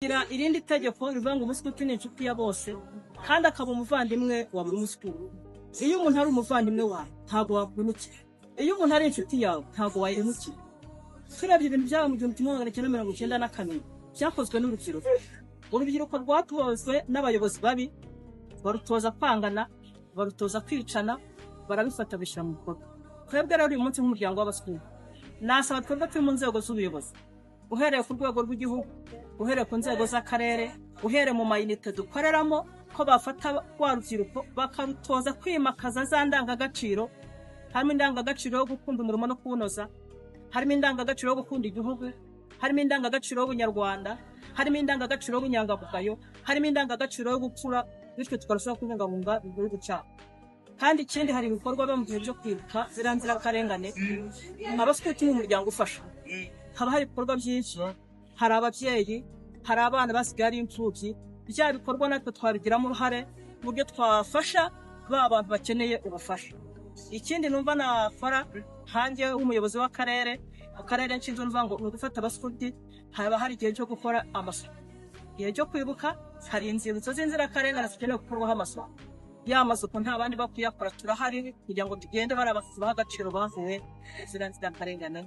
Gira irindi tegeko rivuga ngo umuskuti ni inshuti ya bose kandi akaba umuvandimwe wa buri muskuti. Iyo umuntu ari umuvandimwe wawe ntago wakunukira. Iyo umuntu ari inshuti yawe ntago wayihemukira. Turebye ibintu byaba mu 1994 byakozwe n'urubyiruko. Urubyiruko rwatozwe n'abayobozi babi, barutoza kwangana, barutoza kwicana, barabifata bishyira mu bikorwa. Twebwe rero uyu munsi nk'umuryango w'abaskuti nasaba twebwe turi mu nzego z'ubuyobozi, uhereye ku rwego rw'igihugu, uhereye ku nzego z'akarere, uhereye mu mayinite dukoreramo, ko bafata rwa rubyiruko bakarutoza kwimakaza za ndangagaciro. Harimo indangagaciro yo gukunda umurimo no kuwunoza, harimo indangagaciro yo gukunda igihugu, harimo indangagaciro y'ubunyarwanda, harimo indangagaciro y'ubunyangamugayo, harimo indangagaciro yo gukura, bityo tukarushaho kubungabunga igihugu cyacu. Kandi ikindi hari ibikorwa byo mu gihe byo kwibuka ziranzira akarengane. Abaskuti mu muryango ufasha, haba hari ibikorwa byinshi, hari ababyeyi, hari abana basigaye ari imfubyi. Bya bikorwa natwe twabigiramo uruhare mu buryo twafasha ba bantu bakeneye ubufasha. Ikindi numva nafara hanjye umuyobozi w'akarere, akarere nshinzwe numva ngo gufata abaskuti, haba hari igihe cyo gukora amasuku. Igihe cyo kwibuka hari inzibutso z'inzirakarengane zikeneye gukorwaho amasuku. Ya masuku nta bandi bakuyakora, turahari kugira ngo tugende barabasubaho agaciro bavuye ziranzira akarengane.